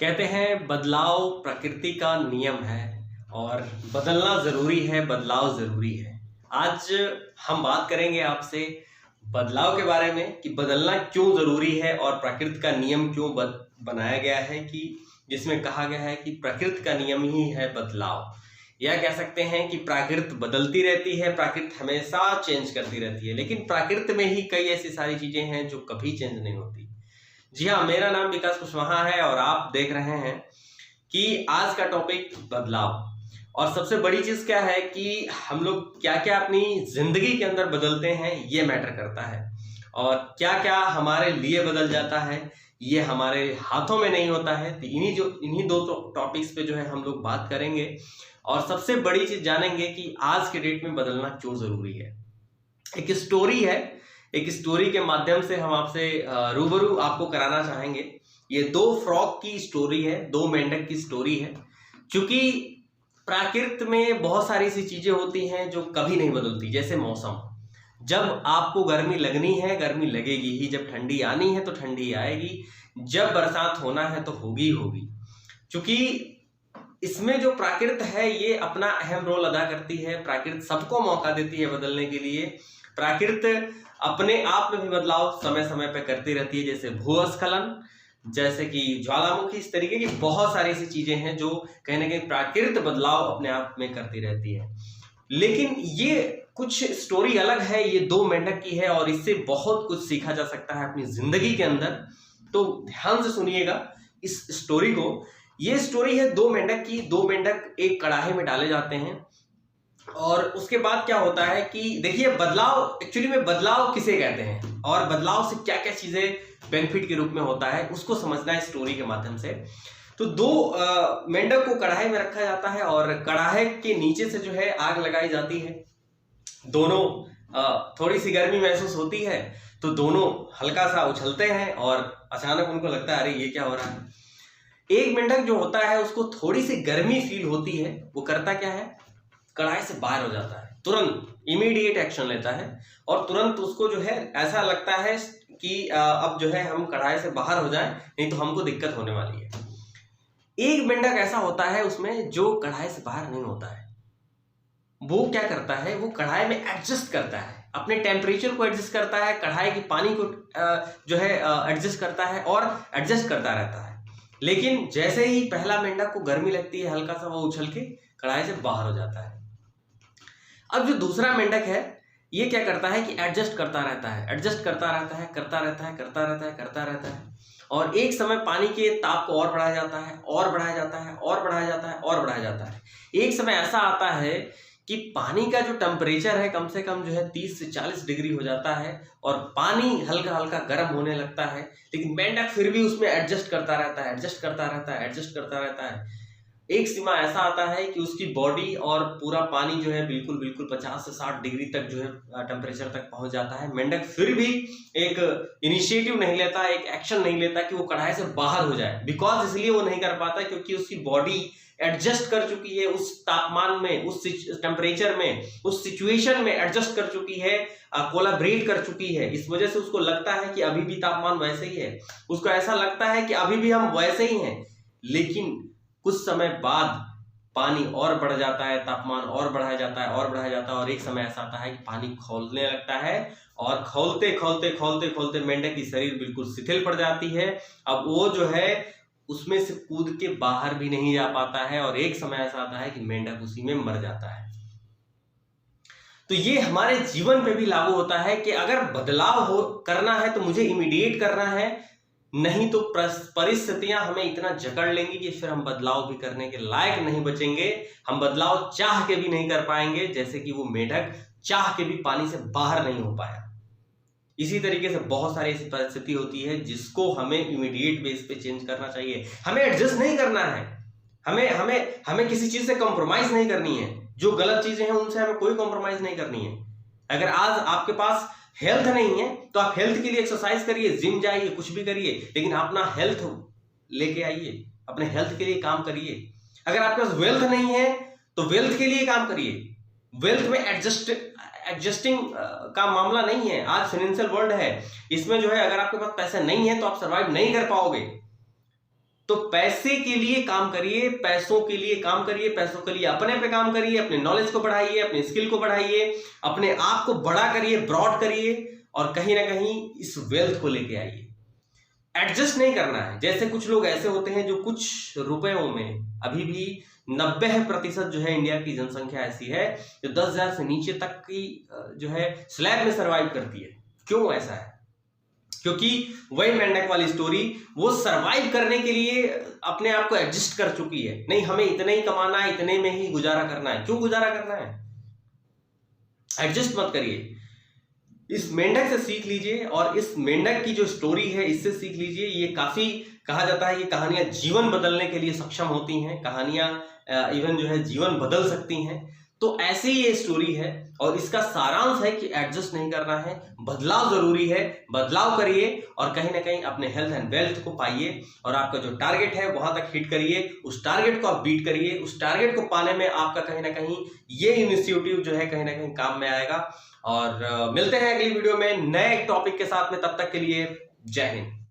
कहते हैं बदलाव प्रकृति का नियम है और बदलना जरूरी है, बदलाव जरूरी है। आज हम बात करेंगे आपसे बदलाव के बारे में कि बदलना क्यों जरूरी है और प्रकृति का नियम क्यों बनाया गया है, कि जिसमें कहा गया है कि प्रकृति का नियम ही है बदलाव। या कह सकते हैं कि प्रकृति बदलती रहती है, प्रकृति हमेशा चेंज करती रहती है, लेकिन प्रकृति में ही कई ऐसी सारी चीजें हैं जो कभी चेंज नहीं होती। जी हाँ, मेरा नाम विकास कुशवाहा है और आप देख रहे हैं कि आज का टॉपिक बदलाव। और सबसे बड़ी चीज क्या है कि हम लोग क्या क्या अपनी जिंदगी के अंदर बदलते हैं, ये मैटर करता है। और क्या क्या हमारे लिए बदल जाता है, ये हमारे हाथों में नहीं होता है। तो इन्हीं दो टॉपिक्स पे जो है हम लोग बात करेंगे और सबसे बड़ी चीज जानेंगे कि आज के डेट में बदलना क्यों जरूरी है। एक स्टोरी है, एक स्टोरी के माध्यम से हम आपसे रूबरू आपको कराना चाहेंगे। ये दो फ्रॉग की स्टोरी है, दो मेंढक की स्टोरी है। क्योंकि प्रकृति में बहुत सारी सी चीजें होती हैं जो कभी नहीं बदलती, जैसे मौसम। जब आपको गर्मी लगनी है, गर्मी लगेगी ही। जब ठंडी आनी है तो ठंडी आएगी। जब बरसात होना है तो होगी होगी। क्योंकि इसमें जो प्रकृति है ये अपना अहम रोल अदा करती है। प्रकृति सबको मौका देती है बदलने के लिए। प्रकृति अपने आप में भी बदलाव समय समय पर करती रहती है, जैसे भूस्खलन, जैसे कि ज्वालामुखी। इस तरीके की बहुत सारी ऐसी चीजें हैं जो कहीं ना कहीं प्राकृतिक बदलाव अपने आप में करती रहती है। लेकिन ये कुछ स्टोरी अलग है, ये दो मेंढक की है और इससे बहुत कुछ सीखा जा सकता है अपनी जिंदगी के अंदर। तो ध्यान से सुनिएगा इस स्टोरी को। ये स्टोरी है दो मेंढक की। दो मेंढक एक कड़ाहे में डाले जाते हैं और उसके बाद क्या होता है कि देखिए, बदलाव एक्चुअली में बदलाव किसे कहते हैं और बदलाव से क्या क्या चीजें बेनिफिट के रूप में होता है, उसको समझना है स्टोरी के माध्यम से। तो दो मेंढक को कढ़ाई में रखा जाता है और कढ़ाई के नीचे से जो है आग लगाई जाती है। दोनों थोड़ी सी गर्मी महसूस होती है तो दोनों हल्का सा उछलते हैं और अचानक उनको लगता है अरे ये क्या हो रहा है। एक मेंढक जो होता है उसको थोड़ी सी गर्मी फील होती है, वो करता क्या है, कढ़ाई से बाहर हो जाता है, तुरंत इमीडिएट एक्शन लेता है और तुरंत उसको जो है ऐसा लगता है कि अब जो है हम कढ़ाई से बाहर हो जाएं, नहीं तो हमको दिक्कत होने वाली है। एक मेंढक ऐसा होता है उसमें जो कढ़ाई से बाहर नहीं होता है। वो क्या करता है, वो कढ़ाई में एडजस्ट करता है, अपने टेम्परेचर को एडजस्ट करता है, कढ़ाई की पानी को जो है एडजस्ट करता है और एडजस्ट करता रहता है। लेकिन जैसे ही पहला मेंढक को गर्मी लगती है, हल्का सा वो उछल के कढ़ाई से बाहर हो जाता है। अब जो दूसरा मेंढक है ये क्या करता है कि एडजस्ट करता रहता है, एडजस्ट करता रहता है, करता रहता है, करता रहता है, करता रहता है। और एक समय पानी के ताप को और बढ़ाया जाता है, और बढ़ाया जाता है, और बढ़ाया जाता है, और बढ़ाया जाता है। एक समय ऐसा आता है कि पानी का जो टेम्परेचर है कम से कम जो है 30 से 40 डिग्री हो जाता है और पानी हल्का हल्का गर्म होने लगता है। लेकिन मेंढक फिर भी उसमें एडजस्ट करता रहता है, एडजस्ट करता रहता है, एडजस्ट करता रहता है। एक सीमा ऐसा आता है कि उसकी बॉडी और पूरा पानी जो है बिल्कुल 50 से 60 डिग्री तक जो है टेम्परेचर तक पहुंच जाता है। मेंढक फिर भी एक इनिशिएटिव नहीं लेता, एक एक्शन नहीं लेता कि वो कढ़ाई से बाहर हो जाए। बिकॉज इसलिए वो नहीं कर पाता क्योंकि उसकी बॉडी एडजस्ट कर चुकी है उस तापमान में, उस टेम्परेचर में, उस सिचुएशन में एडजस्ट कर चुकी है, कोलैबोरेट कर चुकी है। इस वजह से उसको लगता है कि अभी भी तापमान वैसे ही है, उसको ऐसा लगता है कि अभी भी हम वैसे ही हैं। लेकिन कुछ समय बाद पानी और बढ़ जाता है, तापमान और बढ़ाया जाता है, और बढ़ाया जाता है और एक समय ऐसा आता है कि पानी खौलने लगता है और खौलते खौलते खौलते खौलते मेंढक की शरीर बिल्कुल शिथिल पड़ जाती है। अब वो जो है उसमें से कूद के बाहर भी नहीं जा पाता है और एक समय ऐसा आता है कि मेंढक उसी में मर जाता है। तो ये हमारे जीवन पे भी लागू होता है कि अगर बदलाव करना है तो मुझे इमीडिएट करना है, नहीं तो परिस्थितियां हमें इतना जकड़ लेंगी कि फिर हम बदलाव भी करने के लायक नहीं बचेंगे। हम बदलाव चाह के भी नहीं कर पाएंगे, जैसे कि वो मेंढक चाह के भी पानी से बाहर नहीं हो पाया। इसी तरीके से बहुत सारी ऐसी परिस्थिति होती है जिसको हमें इमीडिएट बेस पे चेंज करना चाहिए। हमें एडजस्ट नहीं करना है, हमें किसी चीज से कॉम्प्रोमाइज नहीं करनी है। जो गलत चीजें हैं उनसे हमें कोई कॉम्प्रोमाइज नहीं करनी है। अगर आज आपके पास हेल्थ नहीं है तो आप हेल्थ के लिए एक्सरसाइज करिए, जिम जाइए, कुछ भी करिए, लेकिन अपना हेल्थ लेके आइए, अपने हेल्थ के लिए काम करिए। अगर आपके पास वेल्थ नहीं है तो वेल्थ के लिए काम करिए। वेल्थ में एडजस्टिंग का मामला नहीं है। आज फाइनेंशियल वर्ल्ड है, इसमें जो है अगर आपके पास पैसे नहीं है तो आप सर्वाइव नहीं कर पाओगे। तो पैसे के लिए काम करिए, पैसों के लिए काम करिए, पैसों के लिए अपने पे काम करिए, अपने नॉलेज को बढ़ाइए, अपने स्किल को बढ़ाइए, अपने आप को बड़ा करिए, ब्रॉड करिए और कहीं ना कहीं इस वेल्थ को लेके आइए। एडजस्ट नहीं करना है। जैसे कुछ लोग ऐसे होते हैं जो कुछ रुपयों में अभी भी 90% जो है इंडिया की जनसंख्या ऐसी है जो 10,000 से नीचे तक की जो है स्लैब में सरवाइव करती है। क्यों ऐसा है? क्योंकि वही मेंढक वाली स्टोरी, वो सरवाइव करने के लिए अपने आप को एडजस्ट कर चुकी है। नहीं, हमें इतना ही कमाना है, इतने में ही गुजारा करना है। क्यों गुजारा करना है? एडजस्ट मत करिए। इस मेंढक से सीख लीजिए और इस मेंढक की जो स्टोरी है इससे सीख लीजिए। ये काफी कहा जाता है ये कहानियां जीवन बदलने के लिए सक्षम होती हैं, कहानियां इवन जो है जीवन बदल सकती हैं। तो ऐसे ही ये स्टोरी है और इसका सारांश है कि एडजस्ट नहीं करना है, बदलाव जरूरी है। बदलाव करिए और कहीं ना कहीं अपने हेल्थ एंड वेल्थ को पाइए और आपका जो टारगेट है वहां तक हिट करिए। उस टारगेट को आप बीट करिए। उस टारगेट को पाने में आपका कहीं ना कहीं ये इनिशिएटिव जो है कहीं ना कहीं काम में आएगा। और मिलते हैं अगली वीडियो में नए टॉपिक के साथ में। तब तक के लिए जय हिंद।